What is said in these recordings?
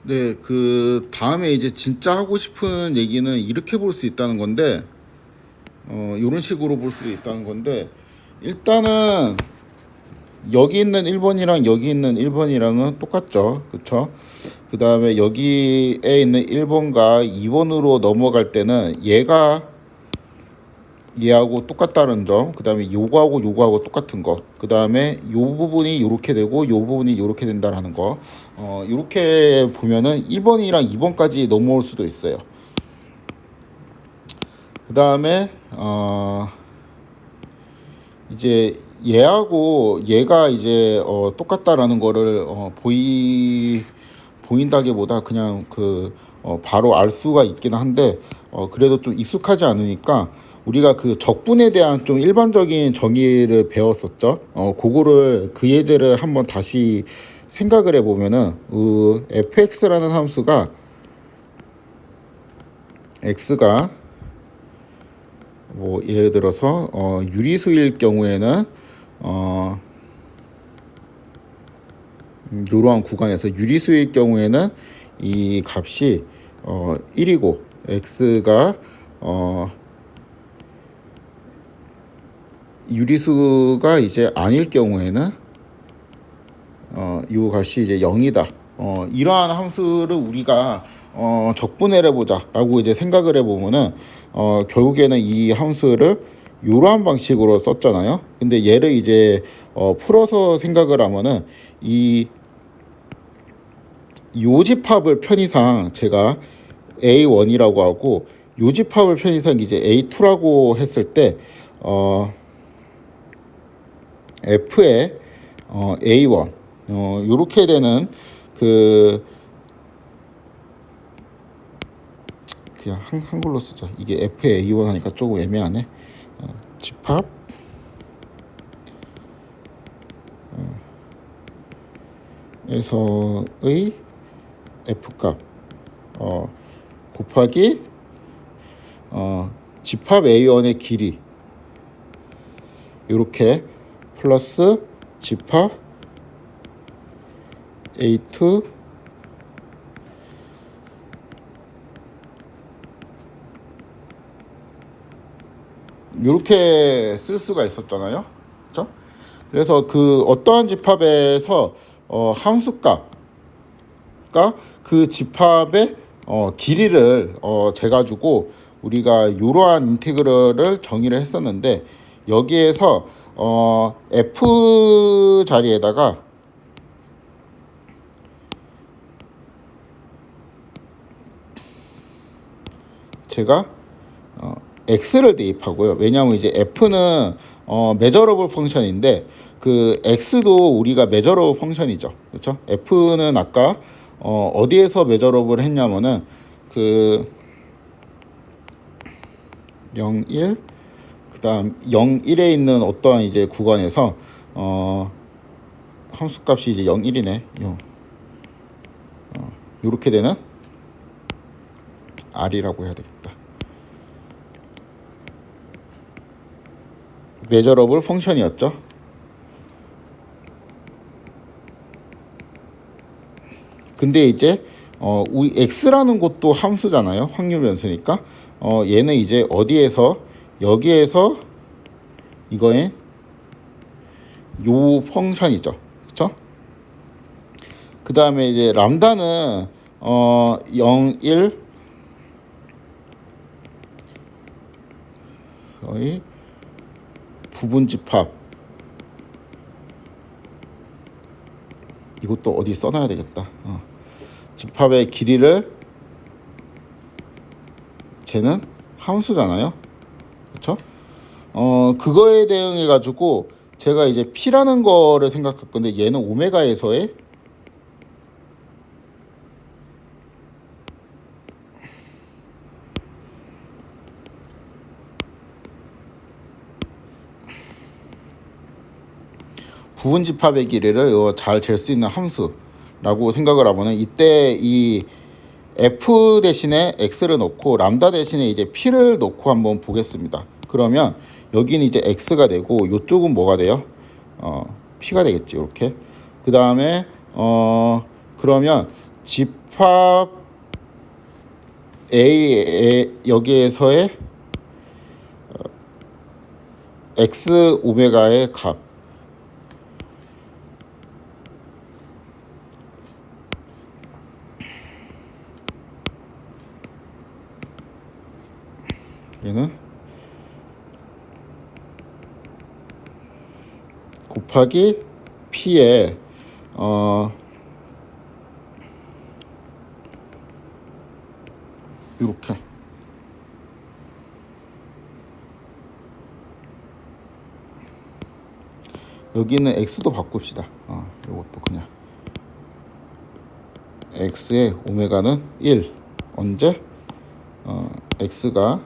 네, 그 다음에 이제 진짜 하고 싶은 얘기는 이렇게 볼 수 있다는 건데, 이런 식으로 볼 수 있다는 건데, 일단은 여기 있는 1번이랑 여기 있는 1번이랑은 똑같죠, 그쵸? 그 다음에 여기에 있는 1번과 2번으로 넘어갈 때는 얘하고 똑같다는 점, 그 다음에 요거하고 똑같은 거, 그 다음에 요 부분이 이렇게 되고 요 부분이 이렇게 된다라는 거, 이렇게 보면은 1번이랑 2번까지 넘어올 수도 있어요. 그 다음에 이제 얘하고 얘가 이제 똑같다라는 거를 보인다기보다 그냥 바로 알 수가 있긴 한데, 그래도 좀 익숙하지 않으니까 우리가 그 적분에 대한 좀 일반적인 정의를 배웠었죠. 그거를 그 예제를 한번 다시 생각을 해보면은 fx라는 함수가 x가 뭐 예를 들어서 유리수일 경우에는 이러한 구간에서 유리수일 경우에는 이 값이 1이고 x가 유리수가 이제 아닐 경우에는 이 값이 이제 0이다. 이러한 함수를 우리가 적분해를 보자라고 이제 생각을 해보면은 결국에는 이 함수를 이러한 방식으로 썼잖아요. 근데 얘를 이제 풀어서 생각을 하면은 이 요집합을 편의상 제가 A1이라고 하고 요집합을 편의상 이제 A2라고 했을 때 F의 A1 요렇게 되는 그냥 한글로 쓰자. 이게 F의 A1 하니까 조금 애매하네. 집합 에서의 F값 곱하기 집합 A1의 길이 이렇게 플러스 집합 A2 이렇게 쓸 수가 있었잖아요. 그렇죠? 그래서 그 어떠한 집합에서 함수값과 그 집합의 길이를 재가지고 우리가 이러한 인테그럴을 정의를 했었는데, 여기에서 f 자리에다가 제가 x를 대입하고요. 왜냐하면 이제 f는 메저러블 펑션인데 그 x도 우리가 메저러블 펑션이죠. 그렇죠? f는 아까 어디에서 메저러블 했냐면은 0, 1 그다음 0, 1에 있는 어떠한 이제 구간에서 함수값이 이제 0, 1이네. 요렇게 되는 r이라고 해야 되겠다. 메저러블 펑션이었죠. 근데 이제 우리 x라는 것도 함수잖아요. 확률 변수니까. 얘는 이제 어디에서 여기에서 이거에 요 펑션이죠. 그렇죠? 그 다음에 이제 람다는 0, 1 의 부분집합, 이것도 어디 써놔야 되겠다. 집합의 길이를 쟤는 함수잖아요. 그렇죠? 그거에 대응해 가지고 제가 이제 P라는 거를 생각할 건데, 얘는 오메가에서의 부분집합의 길이를 잘 잴 수 있는 함수라고 생각을 하면은, 이때 이 f 대신에 x를 넣고 람다 대신에 이제 p를 넣고 한번 보겠습니다. 그러면 여기는 이제 x가 되고 이쪽은 뭐가 돼요? p가 되겠지. 이렇게. 그 다음에 그러면 집합 A 여기에서의 x 오메가의 값 얘는 곱하기 p에 이렇게 여기는 x도 바꿉시다. 이것도 그냥 x의 오메가는 1 언제 x가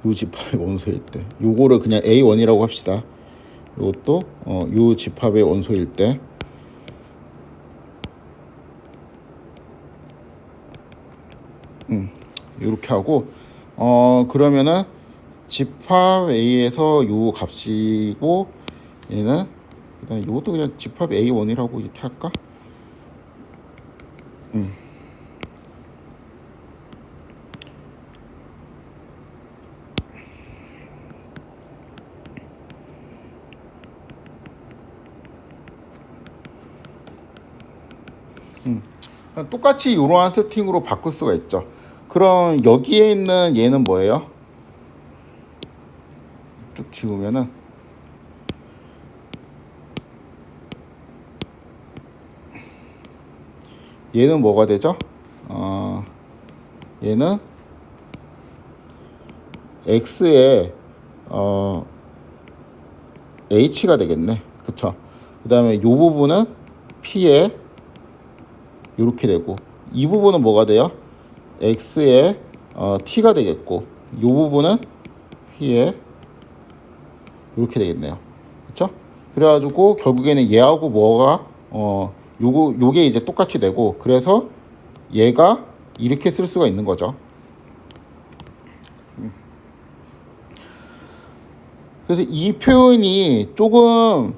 요 집합의 원소일 때 요거를 그냥 A1이라고 합시다. 요것도 요 집합의 원소일 때 이렇게 하고 그러면은 집합 A에서 요 값이고 얘는 그다음에 요것도 그냥 집합 A1이라고 이렇게 할까? 똑같이 이러한 세팅으로 바꿀 수가 있죠. 그럼 여기에 있는 얘는 뭐예요? 쭉 지우면은 얘는 뭐가 되죠? 얘는 x의 h가 되겠네. 그쵸? 그 다음에 이 부분은 p에 이렇게 되고 이 부분은 뭐가 돼요? x의 t가 되겠고 이 부분은 p에 이렇게 되겠네요. 그쵸? 그래가지고 결국에는 얘하고 뭐가 요게 이제 똑같이 되고 그래서 얘가 이렇게 쓸 수가 있는 거죠. 그래서 이 표현이 조금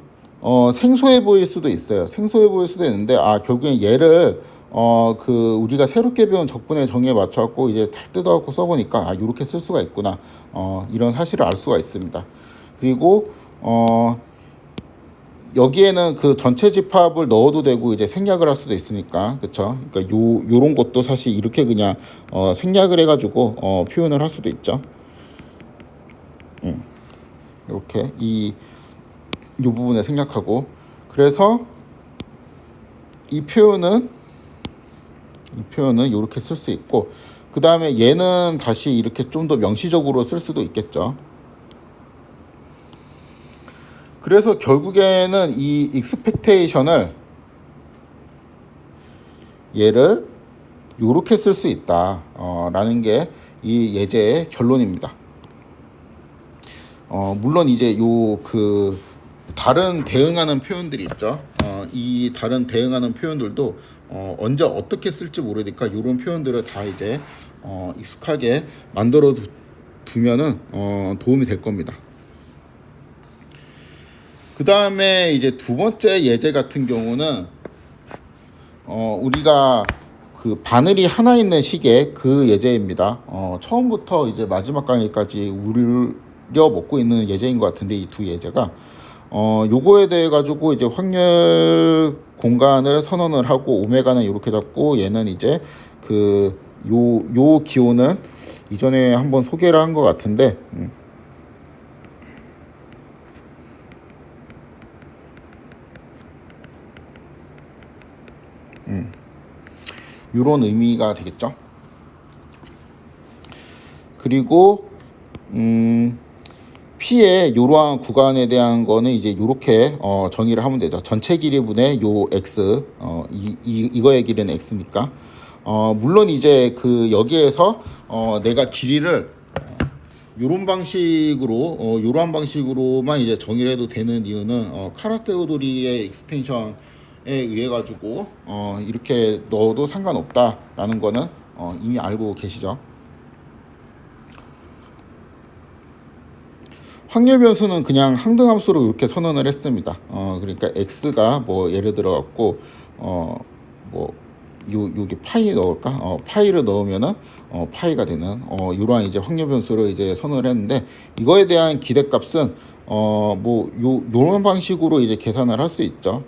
생소해 보일 수도 있어요. 생소해 보일 수도 있는데 결국엔 얘를 우리가 새롭게 배운 적분의 정의에 맞춰갖고 이제 잘 뜯어갖고 써보니까 이렇게 쓸 수가 있구나. 이런 사실을 알 수가 있습니다. 그리고 여기에는 그 전체 집합을 넣어도 되고 이제 생략을 할 수도 있으니까 그쵸? 그러니까 요런 것도 사실 이렇게 그냥 생략을 해가지고 표현을 할 수도 있죠. 이렇게 이 부분에 생략하고 그래서 이 표현은 이렇게 쓸 수 있고 그 다음에 얘는 다시 이렇게 좀 더 명시적으로 쓸 수도 있겠죠. 그래서 결국에는 이 익스펙테이션을 얘를 이렇게 쓸 수 있다 라는 게 이 예제의 결론입니다. 물론 이제 다른 대응하는 표현들이 있죠. 이 다른 대응하는 표현들도 언제 어떻게 쓸지 모르니까 이런 표현들을 다 이제 익숙하게 만들어 두면은 도움이 될 겁니다. 그 다음에 이제 두 번째 예제 같은 경우는 우리가 그 바늘이 하나 있는 식의 그 예제입니다. 처음부터 이제 마지막 강의까지 우려 먹고 있는 예제인 것 같은데 이 두 예제가 요거에 대해 가지고 이제 확률 공간을 선언을 하고 오메가는 이렇게 잡고 얘는 이제 요 기호는 이전에 한번 소개를 한 것 같은데 이런 의미가 되겠죠. 그리고 P의 이러한 구간에 대한 거는 이제 이렇게 정의를 하면 되죠. 전체 길이분의 요 x 이거의 길이는 x니까 물론 이제 여기에서 내가 길이를 요런 방식으로만 이제 정의를 해도 되는 이유는 카라테오도리의 익스텐션에 의해 가지고 이렇게 넣어도 상관없다라는 거는 이미 알고 계시죠. 확률 변수는 그냥 항등함수로 이렇게 선언을 했습니다. 그러니까 x가 뭐 예를 들어 갖고 뭐 여기 파이 넣을까? 파이를 넣으면은 파이가 되는 이러한 이제 확률 변수를 이제 선언을 했는데, 이거에 대한 기대값은 뭐 요런 방식으로 이제 계산을 할 수 있죠.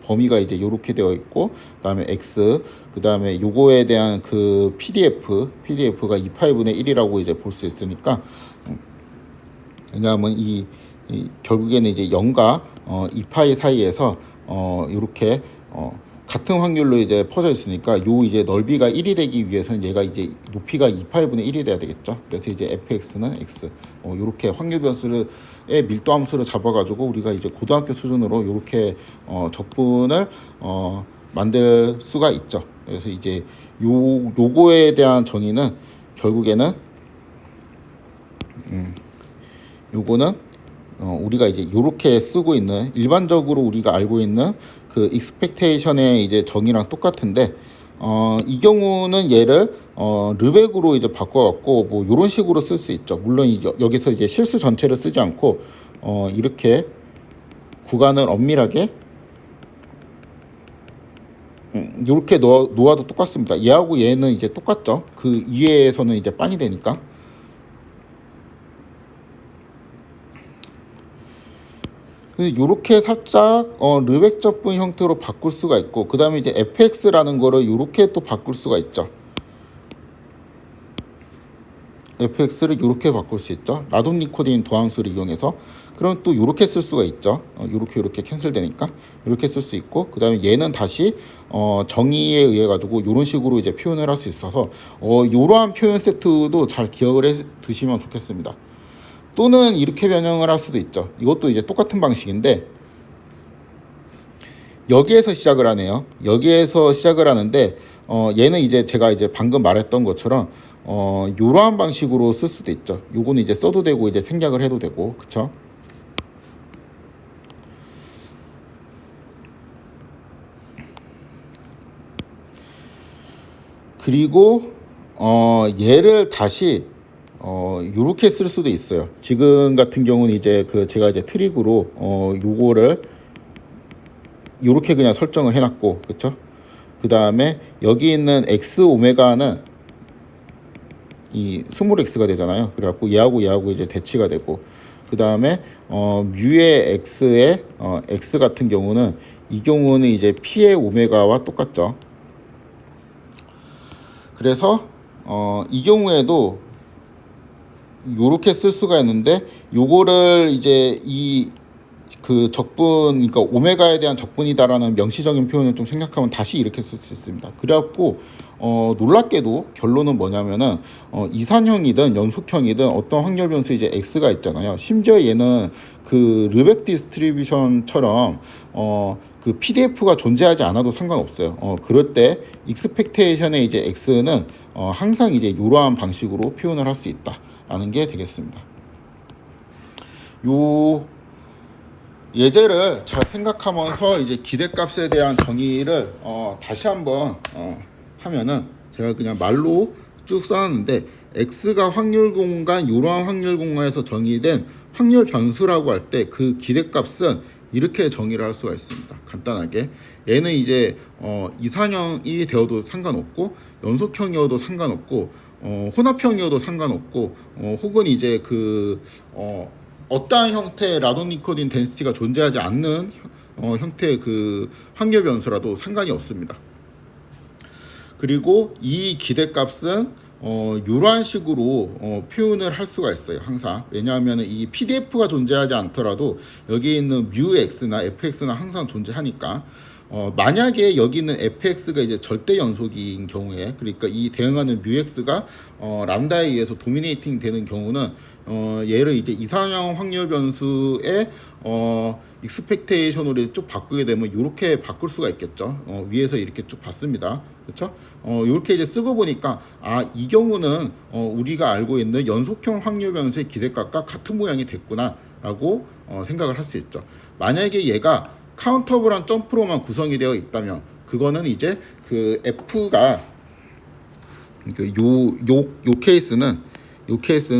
범위가 이제 요렇게 되어 있고, 그다음에 x, 그다음에 요거에 대한 그 pdf가 2파이분의 1이라고 이제 볼 수 있으니까, 왜냐하면 이 결국에는 이제 0과 2파이 사이에서 이렇게 같은 확률로 이제 퍼져 있으니까, 요 이제 넓이가 1이 되기 위해서는 얘가 이제 높이가 2파이분의 1이 돼야 되겠죠. 그래서 이제 fx는 x, 요렇게 확률 변수의 밀도 함수를 잡아가지고 우리가 이제 고등학교 수준으로 요렇게 적분을 만들 수가 있죠. 그래서 이제 요거에 대한 정의는 결국에는 요거는 우리가 이제 요렇게 쓰고 있는, 일반적으로 우리가 알고 있는 그 익스펙테이션의 이제 정의랑 똑같은데, 이 경우는 얘를 르벡으로 이제 바꿔갖고 뭐 요런 식으로 쓸 수 있죠. 물론 이제 여기서 이제 실수 전체를 쓰지 않고 이렇게 구간을 엄밀하게 요렇게 놓아도 똑같습니다. 얘하고 얘는 이제 똑같죠. 그 이해에서는 이제 빤이 되니까. 요렇게 살짝 르벡 적분 형태로 바꿀 수가 있고, 그 다음에 이제 fx라는 거를 요렇게 또 바꿀 수가 있죠. fx를 요렇게 바꿀 수 있죠. 라돈니코딘 도함수를 이용해서. 그럼 또 요렇게 쓸 수가 있죠. 요렇게 캔슬되니까 요렇게 쓸 수 있고, 그 다음에 얘는 다시 정의에 의해 가지고 요런 식으로 이제 표현을 할 수 있어서 요러한 표현 세트도 잘 기억을 해 두시면 좋겠습니다. 또는 이렇게 변형을 할 수도 있죠. 이것도 이제 똑같은 방식인데, 여기에서 시작을 하네요. 여기에서 시작을 하는데 얘는 이제 제가 이제 방금 말했던 것처럼 이러한 방식으로 쓸 수도 있죠. 요거는 이제 써도 되고 이제 생략을 해도 되고, 그쵸? 그리고 얘를 다시 요렇게 쓸 수도 있어요. 지금 같은 경우는 이제 그 제가 이제 트릭으로 요거를 요렇게 그냥 설정을 해놨고, 그쵸? 그 다음에 여기 있는 x 오메가는 이 스몰 x가 되잖아요. 그래갖고 얘하고 이제 대치가 되고, 그 다음에 뮤의 x의 x 같은 경우는, 이 경우는 이제 p의 오메가와 똑같죠. 그래서 이 경우에도 요렇게 쓸 수가 있는데, 요거를 이제 이 그 적분, 그러니까 오메가에 대한 적분이다라는 명시적인 표현을 좀 생각하면 다시 이렇게 쓸 수 있습니다. 그래갖고 놀랍게도 결론은 뭐냐면은 이산형이든 연속형이든 어떤 확률 변수 이제 x가 있잖아요. 심지어 얘는 그 르벡 디스트리뷰션처럼 그 PDF가 존재하지 않아도 상관없어요. 그럴 때 익스펙테이션의 이제 x는 항상 이제 이러한 방식으로 표현을 할 수 있다라는 게 되겠습니다. 요 예제를 잘 생각하면서 이제 기대값에 대한 정의를 다시 한번 하면은, 제가 그냥 말로 쭉 써놨는데, x가 확률 공간, 이러한 확률 공간에서 정의된 확률 변수라고 할 때 그 기대값은 이렇게 정의를 할 수가 있습니다. 간단하게 얘는 이제 이산형이 되어도 상관없고, 연속형이어도 상관없고, 혼합형이어도 상관없고, 혹은 이제 어떠한 형태의 라돈니코딘 덴시티가 존재하지 않는 형태의 그 확률 변수라도 상관이 없습니다. 그리고 이 기대값은 이러한 식으로 표현을 할 수가 있어요. 항상. 왜냐하면 이 PDF가 존재하지 않더라도 여기 있는 뮤 x나 fx나 항상 존재하니까, 만약에 여기 있는 fx가 이제 절대 연속인 경우에, 그러니까 이 대응하는 뮤 x가 람다에 의해서 도미네이팅 되는 경우는 얘를 이제 이상형 확률 변수의 익스펙테이션으로 쭉 바꾸게 되면 이렇게 바꿀 수가 있겠죠. 위에서 이렇게 쭉 봤습니다. 그렇죠? 이렇게 이제 쓰고 보니까 이 경우는 우리가 알고 있는 연속형 확률 변수의 기대값과 같은 모양이 됐구나라고 생각을 할 수 있죠. 만약에 얘가 카운터블한 점프로만 구성이 되어 있다면, 그거는 이제 그 f가 요 케이스는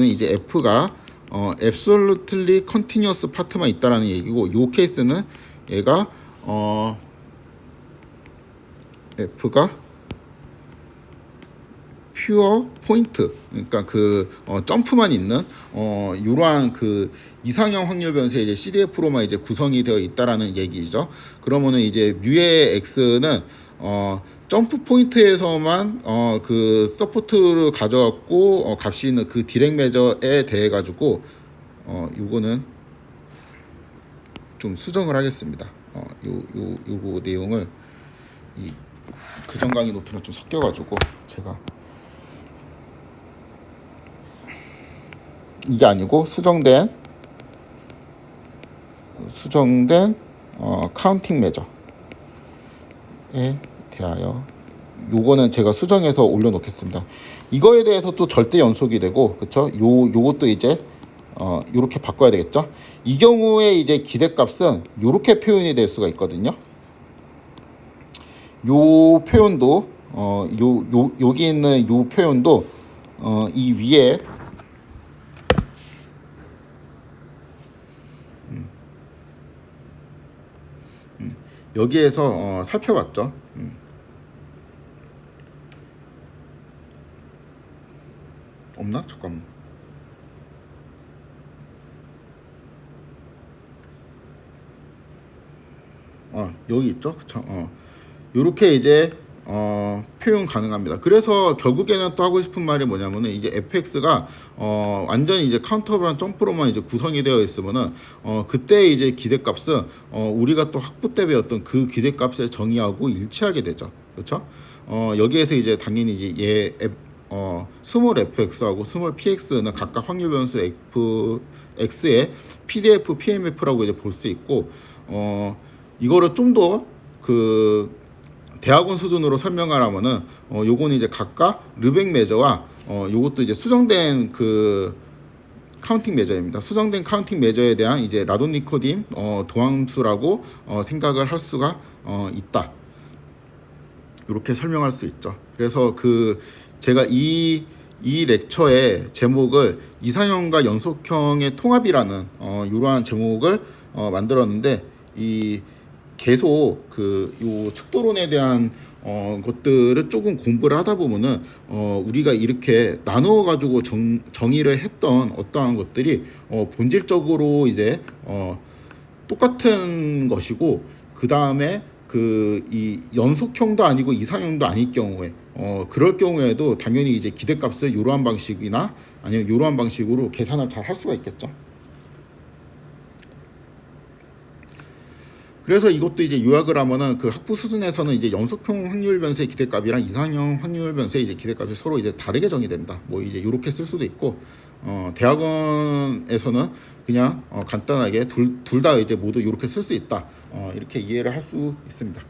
이제 f가 absolutely continuous 파트만 있다라는 얘기고, 이 케이스는 얘가 F가 퓨어 포인트, 그러니까 그 점프만 있는 이러한 그 이상형 확률 변수의 이제 CDF로만 이제 구성이 되어 있다라는 얘기죠. 그러면은 이제 뮤의 x는 점프 포인트에서만 그 서포트를 가져갖고 값이 있는 그 디렉 메저에 대해 가지고 요거는 좀 수정을 하겠습니다. 요거 내용을 이 그전 강의 노트랑 좀 섞여가지고 제가 이게 아니고 수정된 카운팅 메저에 대하여 요거는 제가 수정해서 올려놓겠습니다. 이거에 대해서 또 절대 연속이 되고, 그쵸? 요것도 이제 요렇게 바꿔야 되겠죠? 이 경우에 이제 기대값은 요렇게 표현이 될 수가 있거든요. 요 표현도 여기 있는 요 표현도 이 위에 여기에서 살펴봤죠. 없나? 잠깐만. 여기 있죠. 그쵸? 요렇게 이제 표현 가능합니다. 그래서 결국에는 또 하고 싶은 말이 뭐냐면은 이제 fx가 완전히 이제 카운터블한 점프로만 이제 구성이 되어 있으면은 그때 이제 기대값은 우리가 또 학부 때 배웠던 그 기대값을 정의하고 일치하게 되죠. 그렇죠? 여기에서 이제 당연히 이제 스몰 fx하고 스몰 px는 각각 확률 변수 fx의 pdf, pmf라고 이제 볼 수 있고, 이거를 좀 더 그 대학원 수준으로 설명하려면은 요거는 이제 각각 르벡 메저와 요것도 이제 수정된 그 카운팅 메저입니다. 수정된 카운팅 메저에 대한 이제 라돈니코딤 도함수라고 생각을 할 수가 있다. 이렇게 설명할 수 있죠. 그래서 그 제가 이 렉처의 제목을 이상형과 연속형의 통합이라는 이러한 제목을 만들었는데, 이 계속 그 요 측도론에 대한 것들을 조금 공부를 하다 보면은 우리가 이렇게 나누어 가지고 정의를 했던 어떠한 것들이 본질적으로 이제 똑같은 것이고, 그 다음에 그 이 연속형도 아니고 이상형도 아닐 경우에 그럴 경우에도 당연히 이제 기대값을 이러한 방식이나 아니면 이러한 방식으로 계산을 잘 할 수가 있겠죠. 그래서 이것도 이제 요약을 하면은 그 학부 수준에서는 이제 연속형 확률 변수의 기대값이랑 이상형 확률 변수의 이제 기대값이 서로 이제 다르게 정의된다. 뭐 이제 이렇게 쓸 수도 있고, 대학원에서는 그냥 간단하게 둘 다 이제 모두 이렇게 쓸 수 있다. 이렇게 이해를 할 수 있습니다.